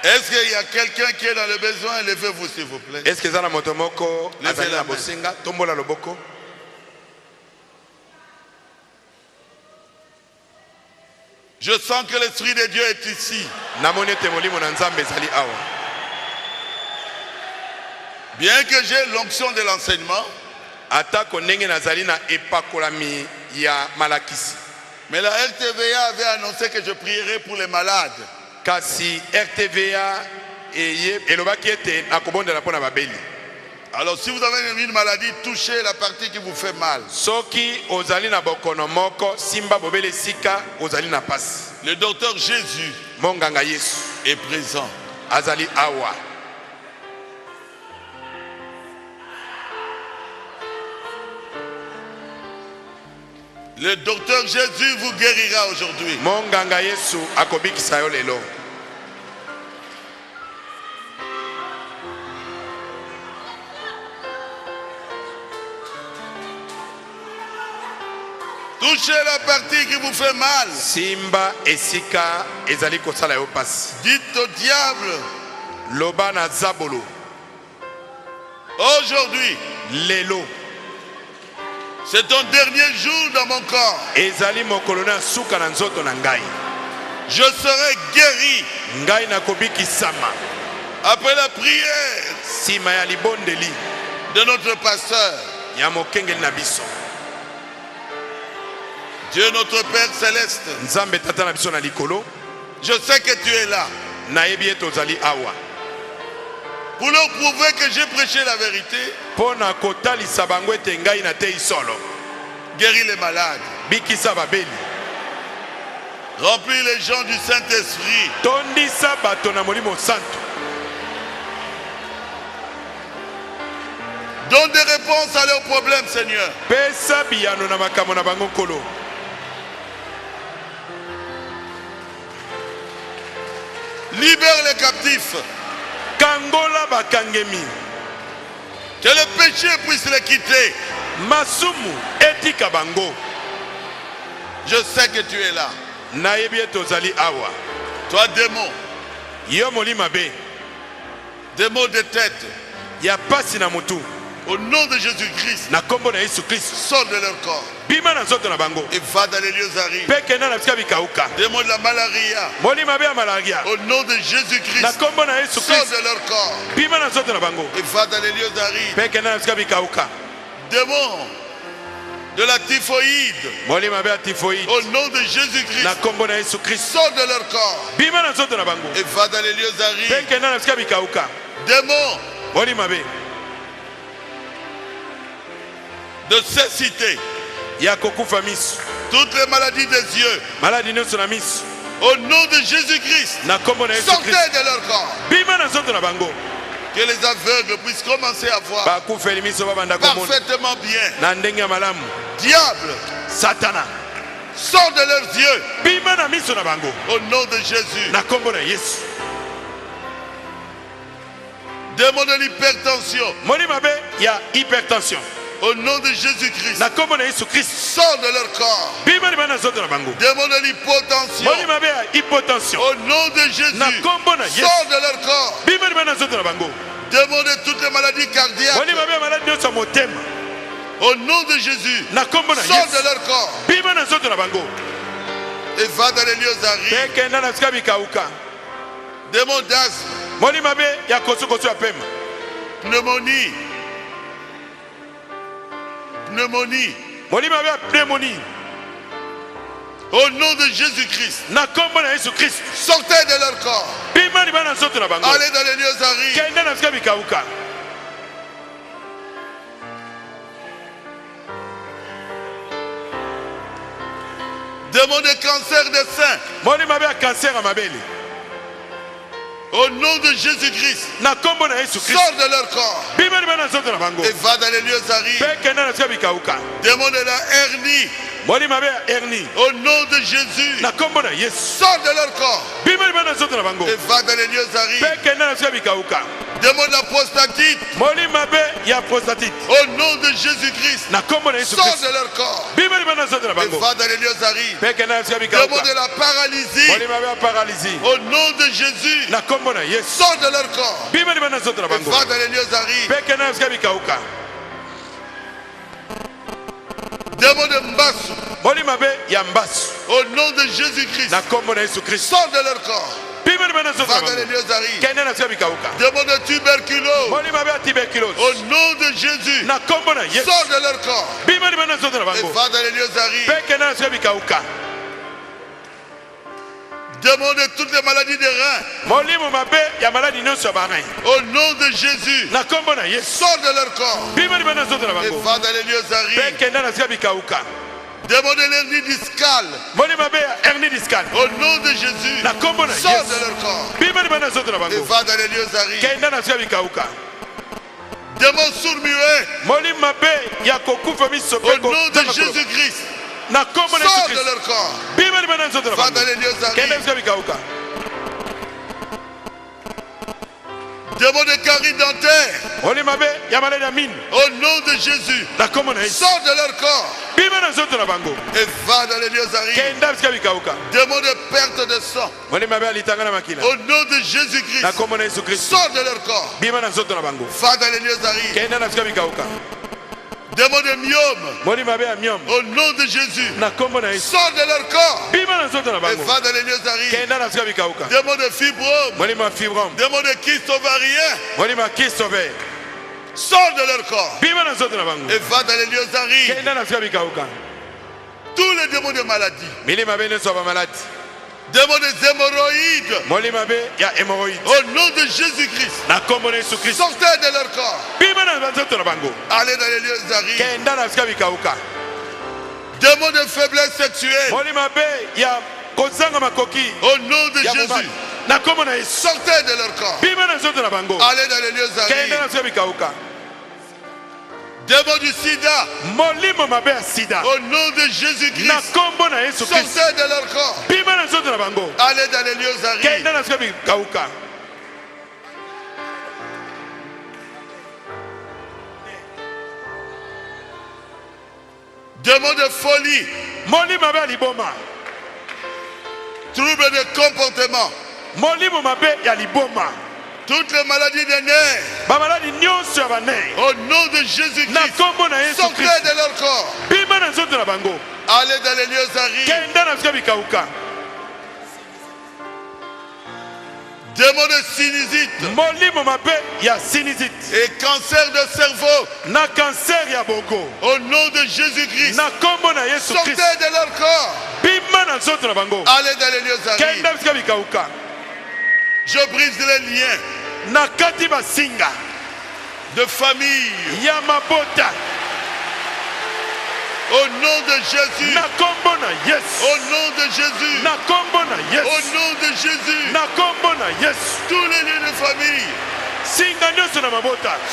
Est-ce qu'il y a quelqu'un qui est dans le besoin? Levez-vous s'il vous plaît. Est-ce que ça motomoko Levez la main. bosinga tombola loboko? Je sens que l'Esprit de Dieu est ici. Bien que j'ai l'onction de l'enseignement, mais la RTVA avait annoncé que je prierais pour les malades. Alors si vous avez une maladie, touchez la partie qui vous fait mal. Le docteur Jésus est présent. Le docteur Jésus vous guérira aujourd'hui. Touchez la partie qui vous fait mal. Simba esika ezali kosala yo passe. Dites au diable. Lobana zabolo. Aujourd'hui. Lelo. C'est ton dernier jour dans mon corps. Ezali mokolona suka na nzoto na ngai. Je serai guéri. Ngai na kobiki sama. Après la prière. Sima ya libondeli. De notre pasteur. Ya mokengeli na biso. Dieu notre Père Céleste, je sais que tu es là. Pour leur prouver que j'ai prêché la vérité, guéris les malades, remplis les gens du Saint-Esprit, donne des réponses à leurs problèmes, Seigneur. Libère les captifs. Kangola bakangemi. Que le péché puisse les quitter. Masumu etika bango. Je sais que tu es là. Nayebi tozali awa. Toi démon. Yo molima be. Démon de tête. Ya pasi na mutu. Au nom de Jésus-Christ. Na kombo na Yesu Christ. Sors de leur corps. Bima na zoto na bango. Et va dans les lieux arides. Peke na bisika bikauka. Démon de la malaria. Molima be ya malaria. Au nom de Jésus-Christ. Na kombo na Yesu Christ. Sors de leur corps. Bima na zoto na bango. Et va dans les lieux arides. Peke na bisika bikauka. Démon de la typhoïde. Molima be ya typhoïde. Au nom de Jésus-Christ. Na kombo na Yesu Christ. Sors de leur corps. Bima na zoto na bango. Et va dans les lieux arides. Peke na bisika bikauka. Démon molima be de cécité. Toutes les maladies des yeux. Au nom de Jésus-Christ. Sortez de leur corps. Que les aveugles puissent commencer à voir parfaitement bien. Diable, Satana, sors de leurs yeux. Au nom de Jésus. Démon de l'hypertension. Au nom de Jésus-Christ. Sors de leur corps. Démon de l'hypotension. Au nom de Jésus. Sors de leur corps. Démon de toutes les maladies cardiaques. Au nom de Jésus. Sors de leur corps. Et va dans les lieux arides. Démon d'asthme. Pneumonie. Au nom de Jésus-Christ. Sortez de leur corps. Allez dans les lieux arides. Démon de cancer des seins. Au nom de Jésus-Christ. Sors de leur corps. Et va dans les lieux arides. Démon de la hernie. Au nom de Jésus, sors de leur corps et va dans les lieux arides. Démon d'apostatite, au nom de Jésus-Christ, sors de leur corps et va dans les lieux arides. Démon de la paralysie, au nom de Jésus, sors de leur corps et va dans les lieux arides. Démon de Mbassou, au nom de Jésus-Christ, sors de leur corps. Va dans les lieux arides. Démon de tuberculose, au nom de Jésus, sors de leur corps et va dans les lieux arides. Démon de toutes les maladies des reins, au nom de Jésus, sors de leur corps et va dans les lieux arides. Démon de l'hernie discale, au nom de Jésus, sors de leur corps et va dans les lieux arides. Démon sourd-muet, au nom de Jésus-Christ, sors de leur corps, va dans les lieux arides. Démon de carie dentaire, au nom de Jésus, sors de leur corps et va dans les lieux arides. Démon de perte de sang, au nom de Jésus-Christ, sors de leur corps, va dans les lieux arides. Démon de myome, au nom de Jésus, sors de leur corps et va dans les lieux arides. Démon de fibrome, démon de kyste ovarien, sors de leur corps et va dans les lieux arides. Tous les démons de maladie, démons des hémorroïdes, au nom de Jésus-Christ, sortez de leur corps, allez dans les lieux arides. Démons de faiblesse sexuelle, au nom de Jésus, sortez de leur corps, allez dans les lieux arides. Démon du sida, au nom de Jésus-Christ, sortez de leur corps, allez dans les lieux arides. Démon de folie, trouble de comportement, toutes les maladies des nerfs, au nom de Jésus-Christ, sortez de leur corps, allez dans les lieux arides. Démon de sinusite, et cancer de cerveau, au nom de Jésus-Christ, sortez de leur corps, allez dans les lieux arides. Je brise les liens de famille, au nom de Jésus, au nom de Jésus, au nom de Jésus, tous les liens de famille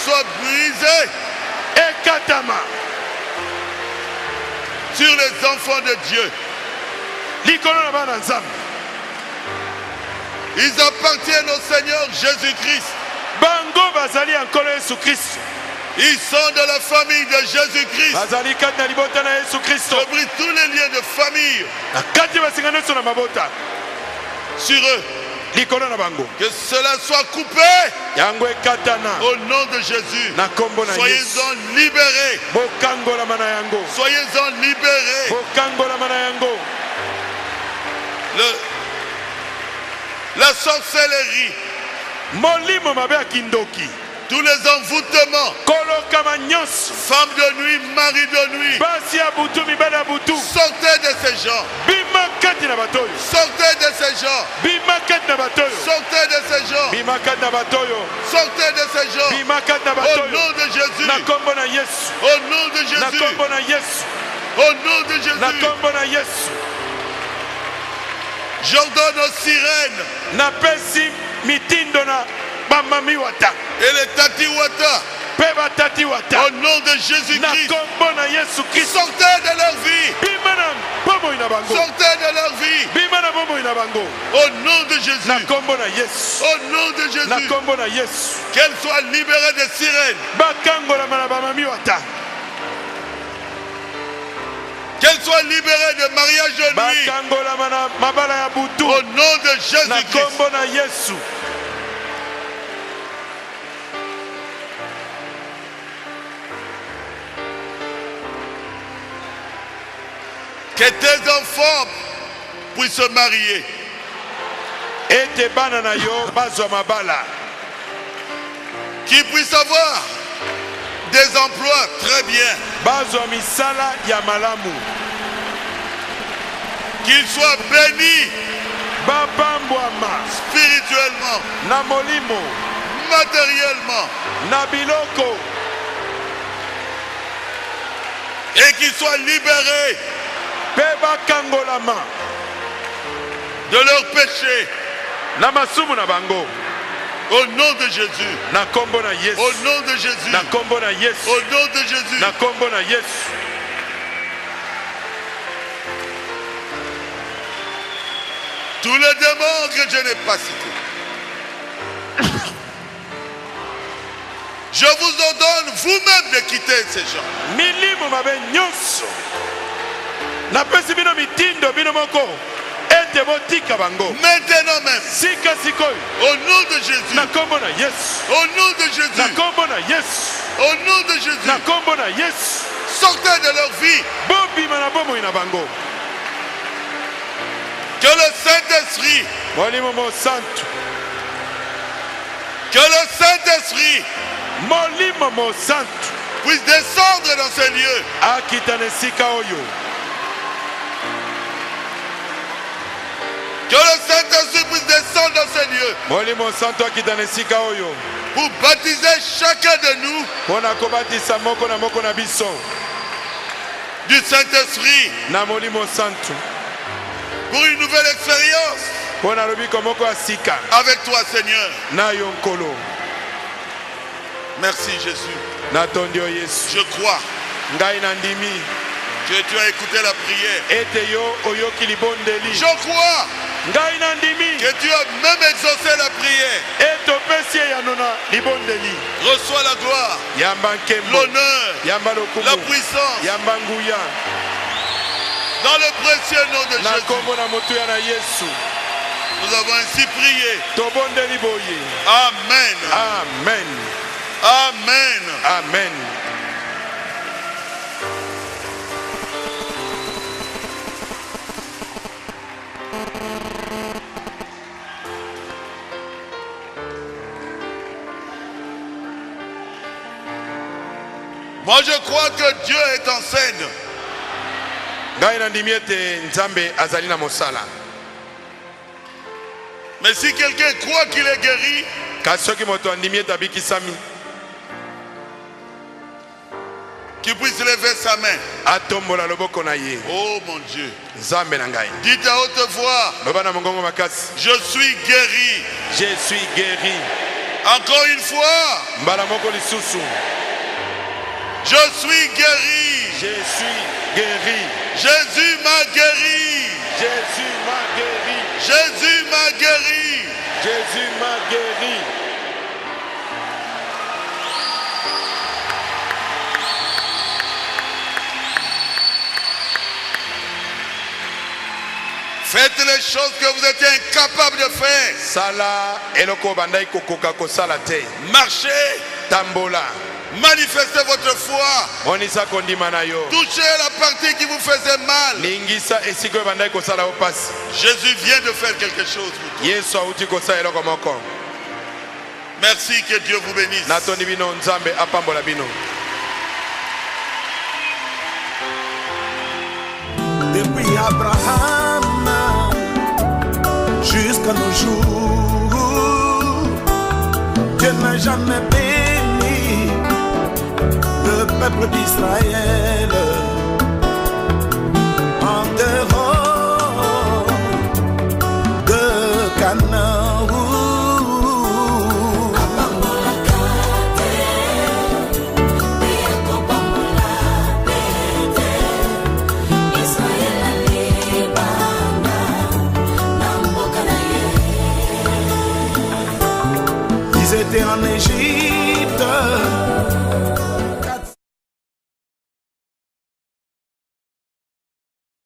soient brisés sur les enfants de Dieu. Ils appartiennent au Seigneur Jésus-Christ. Ils sont de la famille de Jésus-Christ. Je brise tous les liens de famille sur eux. Que cela soit coupé au nom de Jésus. Soyez-en libérés. Soyez-en libérés. La sorcellerie, tous les envoûtements, femmes de nuit, mari de nuit, sortez de ces gens. Sortez de ces gens. Sortez de ces gens. Sortez de ces gens. Au nom de Jésus. Au nom de Jésus. Au nom de Jésus. J'ordonne aux sirènes et les tatiwata Au nom de Jésus-Christ. Sortez de leur vie. Sortez de leur vie. Au nom de Jésus. Au nom de Jésus. Qu'elles soient libérées des sirènes. Qu'elles soient libérées de mariage de nuit. Au nom de Jésus-Christ. Que tes enfants puissent se marier. Qu'ils puissent avoir des emplois très bien. Qu'ils soient bénis spirituellement, matériellement, et qu'ils soient libérés de leurs péchés. Au nom de Jésus. Au nom de Jésus. Au nom de Jésus. Tous les démons que je n'ai pas cités, je vous ordonne vous-même de quitter ces gens. Maintenant même, au nom de Jésus, au nom de Jésus, au nom de Jésus, sortez de leur vie. Que le Saint-Esprit, puisse descendre dans ces lieux. Que le Saint-Esprit puisse descendre dans ces lieux pour baptiser chacun de nous du Saint-Esprit pour une nouvelle expérience avec toi, Seigneur. Merci, Jésus. Je crois que tu as écouté la prière. Je crois que tu as même exaucé la prière. Reçois la gloire, l'honneur, la puissance. Dans le précieux nom de Jésus. Nous avons ainsi prié. Amen. Amen. Amen. Amen. Moi je crois que Dieu est en scène. Mais si quelqu'un croit qu'il est guéri, qu'il puisse lever sa main. Oh mon Dieu. Dites à haute voix, je suis guéri. Je suis guéri. Encore une fois. Je suis guéri. Je suis guéri. Jésus m'a guéri. Jésus m'a guéri. Jésus m'a guéri. Jésus m'a guéri. Faites les choses que vous étiez incapable de faire. Marchez. Tambola. Manifestez votre foi. Touchez la partie qui vous faisait mal. Jésus vient de faire quelque chose pour toi. Merci, que Dieu vous bénisse. Depuis Abraham jusqu'à nos jours, Dieu n'a jamais béni le peuple d'Israël en dehors de Canaan. j'étais en Égypte.